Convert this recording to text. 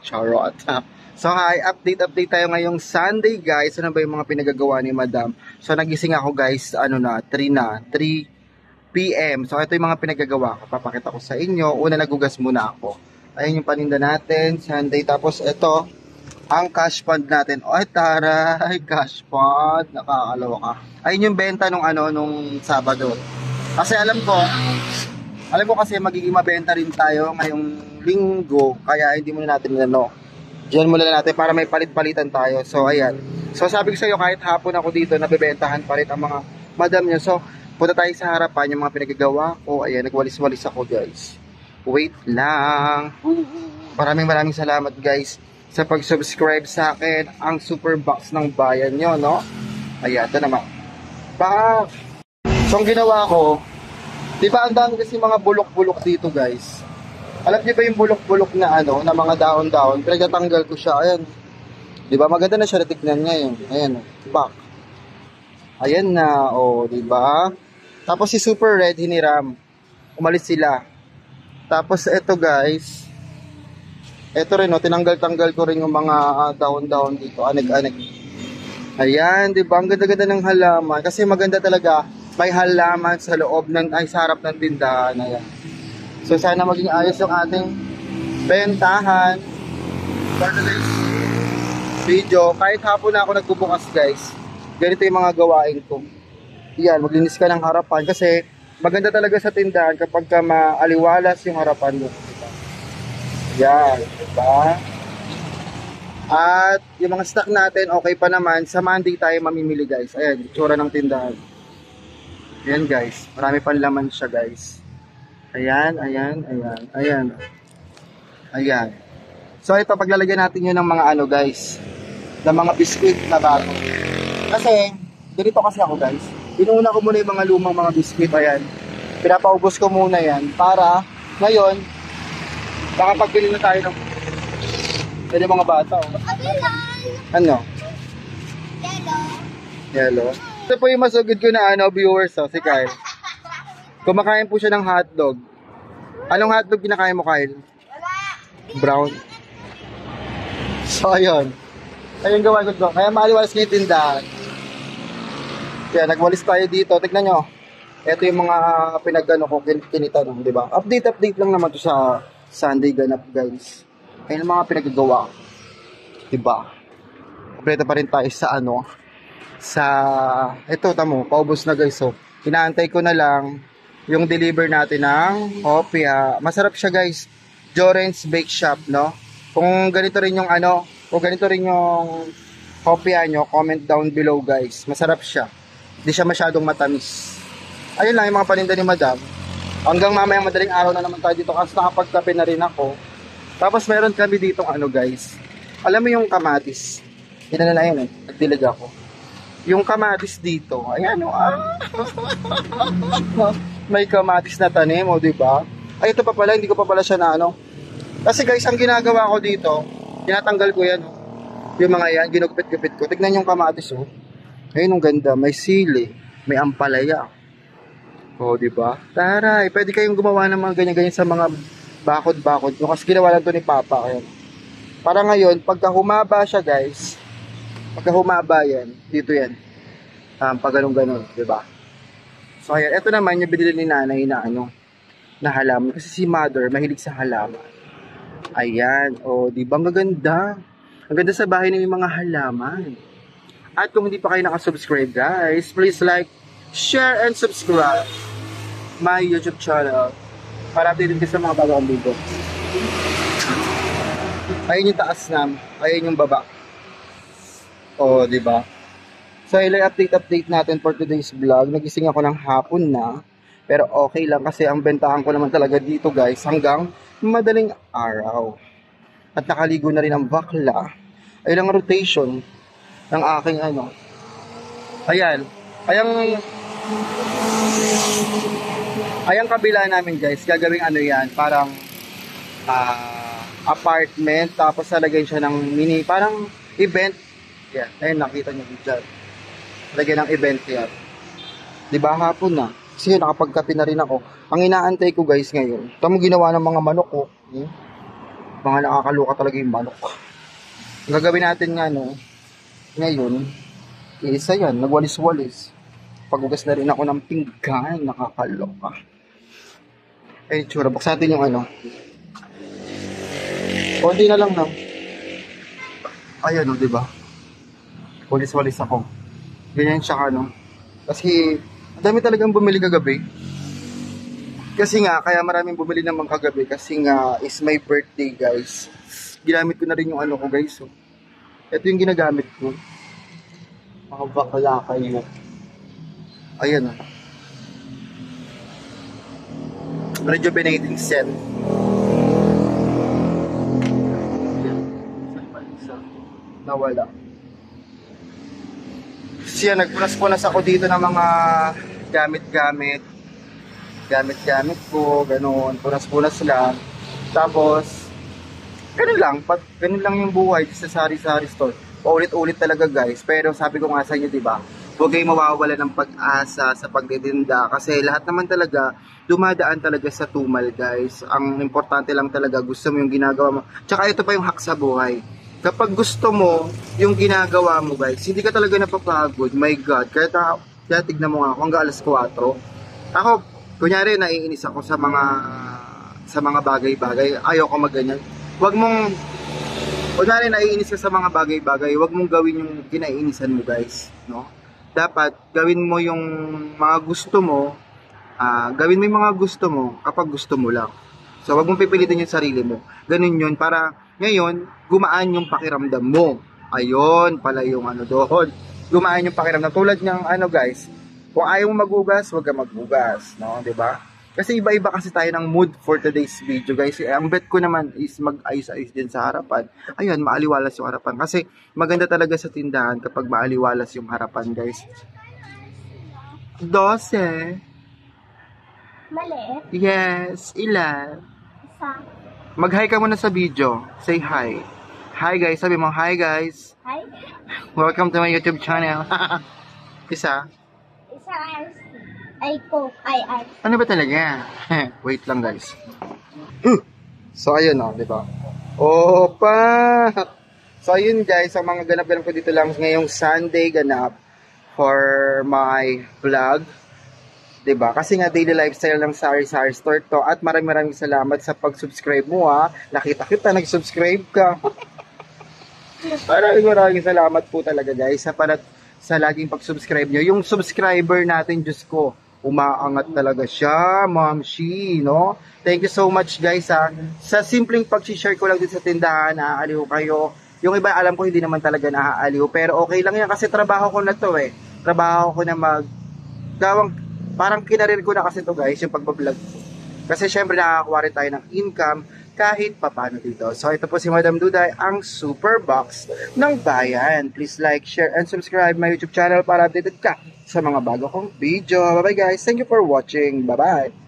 Charot. So hi, update tayo ngayong Sunday guys. Ano ba yung mga pinagagawa ni Madam? So nagising ako guys, 3 PM. So ito yung mga pinagagawa ko. Papakita ko sa inyo. Una, nagugas muna ako. Ayun yung paninda natin, Sunday. Tapos ito, ang cash fund natin. Ay taray, cash fund. Nakakalawa ka. Ayun yung benta nung Sabado. Kasi alam ko kasi magiging mabenta rin tayo ngayong linggo. Kaya hindi muna natin diyan muna natin para may palit-palitan tayo. So, ayan. So, sabi ko sa iyo, kahit hapon ako dito, nabibentahan pa rin ang mga madam nyo. So, punta tayo sa harapan, yung mga pinagagawa ko. Ayan, nagwalis-walis ako, guys. Wait lang. Maraming salamat, guys, sa pag-subscribe sa akin. Ang super box ng bayan nyo, no? Ayan, ito naman. So, ang ginawa ko, di ba ang dami kasi mga bulok-bulok dito, guys? Alam niyo ba yung bulok-bulok na na mga dahon-dahon? Pinagtatanggal ko siya. Ayan. Di ba? Maganda na siya. Tignan niya yun. Ayan. Back. Ayan na. O, di ba? Tapos si Super Red, hiniram. Umalis sila. Tapos ito guys. Ito rin, tinanggal-tanggal ko rin yung mga dahon-dahon dito. Anig-anig. Ayan, di ba? Ang ganda-ganda ng halaman. Kasi maganda talaga. May halaman sa loob sa harap ng tindahan. Ayan. So sana maging ayos yung ating bentahan for today's video. Kahit hapon na ako nagbubukas guys, ganito yung mga gawain ko. Yan, maglinis ka ng harapan kasi maganda talaga sa tindahan kapag ka maaliwalas yung harapan mo. Yan, diba? At yung mga stock natin okay pa naman. Sa Monday tayo mamimili guys. Ayan, itsura ng tindahan. Ayan guys, marami pang laman siya guys. Ayan. So ito, paglalagyan natin yun ng mga guys, ng mga biscuit na bago. Kasi, ganito kasi ako guys, inuna ko muna yung mga lumang mga biscuit, ayan. Pinapaubos ko muna yan, para ngayon, makapagbili na tayo ng mga bata. Ano? Yellow. Ito po yung masugid ko na viewers, si Kyle. Kumakain po siya ng hotdog. Anong hotdog kinakain mo, Kyle? Brown. So, ayun. Ayun gawa ko doon. Kaya maaliwalas niya yung tindahan. Kaya nagwalis tayo dito. Tignan nyo. Ito yung mga ko, kinitanong, di ba? Update lang naman to sa Sunday ganap, guys. Ayun ang mga pinagagawa. Di ba? Kompleto pa rin tayo sa ito, tamo, paubos na guys. So, inaantay ko na lang yung deliver natin ng hopya. Masarap siya guys. Joren's Bake Shop, no? Kung ganito rin yung hopya nyo, comment down below guys. Masarap siya. Hindi siya masyadong matamis. Ayun lang yung mga paninda ni Madam. Hanggang mamayang madaling araw na naman tayo dito kasi nakapagkape na rin ako. Tapos meron kami dito guys. Alam mo yung kamatis. Yun na yun nagdilig ako. Yung kamatis dito. Ayan may kamatis na tanim, di ba? Ay, ito pa pala, hindi ko pa pala siya na Kasi guys, ang ginagawa ko dito, tinatanggal ko yan, yung mga yan, ginugupit-gupit ko. Tignan yung kamatis, Ayun, ang ganda, may sili, may ampalaya. Di ba? Taray, pwede kayong gumawa ng mga ganyan-ganyan sa mga bakod-bakod. Kasi ginawa lang to ni Papa. Ayan. Para ngayon, pagka humaba siya, guys, pagka humaba yan, dito yan. Pag ganun-ganun, di ba? So, ayan. Ito naman yung binili ni nanay na na halaman. Kasi si mother, mahilig sa halaman. Ayan. Di ba? Ang ganda. Ang ganda sa bahay ng mga halaman. At kung hindi pa kayo nakasubscribe, guys, please like, share, and subscribe my YouTube channel para update din sa mga bagong video. Ayun yung taas na. Ayun yung baba. Di ba? So, update natin for today's vlog. Nagising ako ng hapon na. Pero okay lang kasi ang bentahan ko naman talaga dito guys hanggang madaling araw. At nakaligo na rin ang bakla. Ayun ang rotation ng aking Ayan. Ayang kabila namin guys. Gagawing yan. Parang apartment. Tapos nalagyan siya ng mini. Parang event. Yan. Ayun nakita nyo dyan. Lagyan ng event yan. Diba hapon na? Kasi nakapagkape na rin ako. Ang inaantay ko guys ngayon, tamo ginawa ng mga manok ko. Mga nakakaloka talaga yung manok. Ang gagawin natin nga ngayon, isa yan, nagwalis-walis. Pagugas na rin ako ng pinggan, nakakaloka. Ay, tsura, buksan natin yung konti na lang na. Ayan diba? Walis-walis ako. Ganyan siya Kasi, ang dami talagang bumili kagabi. Kasi nga, kaya maraming bumili naman kagabi. Kasi nga, is my birthday, guys. Ginamit ko na rin yung ko, guys. So, ito yung ginagamit ko. Mga bakla kayo. Ayan rejuvenating scent. Nawala. Siya, nagpunas-punas ako dito ng mga gamit-gamit ko, ganun, punas-punas lang. Tapos, ganun lang yung buhay sa sari-sari store. Paulit-ulit talaga guys, pero sabi ko nga sa inyo, diba, huwag kayong mawawala ng pag-asa sa pagdidinda kasi lahat naman talaga, dumadaan talaga sa tumal guys. Ang importante lang talaga, gusto mo yung ginagawa mo. Tsaka ito pa yung hack sa buhay. Kapag gusto mo yung ginagawa mo guys, hindi ka talaga napapagod. My God, kaya tignan mo nga ako hanggang alas 4. Ako, kunyari naiinis ako sa mga bagay-bagay. Ayoko magganyan. Kunyari naiinis ka sa mga bagay-bagay, wag mong gawin yung kinaiinisan mo guys, no? Dapat gawin mo yung mga gusto mo, gawin mo yung mga gusto mo kapag gusto mo lang. So wag mong pipilitin yung sarili mo. Ganun yun para ngayon gumaan yung pakiramdam mo. Ayun pala yung doon. Gumaan yung pakiramdam. Tulad ng guys, kung ayaw mo maghugas, wag ka maghugas, no? 'Di ba? Kasi iba-iba kasi tayo ng mood for today's video guys. Ang bet ko naman is mag-ayos-ayos din sa harapan. Ayun, maaliwalas yung harapan. Kasi maganda talaga sa tindahan kapag maaliwalas yung harapan guys. 12. Maliit? Yes, ilan? Isa. Mag-hi ka muna sa video. Say hi. Hi guys, sabi mo hi guys. Hi. Welcome to my YouTube channel. Isa. Isa RC. Ay, Coke. Ay, RC. Ano ba talaga? Wait lang guys. So ayun di ba? Opa! So ayun guys, ang mga ganap-ganap ko dito lang ngayong Sunday ganap for my vlog. 'Di ba? Kasi nga daily lifestyle ng Sari-Sari Store to at maraming salamat sa pag-subscribe mo Nakita kita nag-subscribe ka. Maraming salamat po talaga guys sa laging pag-subscribe nyo. Yung subscriber natin, Diyos ko, umaangat talaga siya, Ma'am Shi, no? Thank you so much guys Sa simpleng pag-share ko lang dito sa tindahan, naaaliw kayo. Yung iba alam ko hindi naman talaga naaaliw, pero okay lang yan kasi trabaho ko na to Trabaho ko na parang kinarir ko na kasi to guys, yung pagbablog ko. Kasi syempre nakakakuha rin tayo ng income kahit papano dito. So ito po si Madam Duday, ang Super Box ng Bayan. Please like, share, and subscribe my YouTube channel para updated ka sa mga bago kong video. Bye bye guys. Thank you for watching. Bye bye.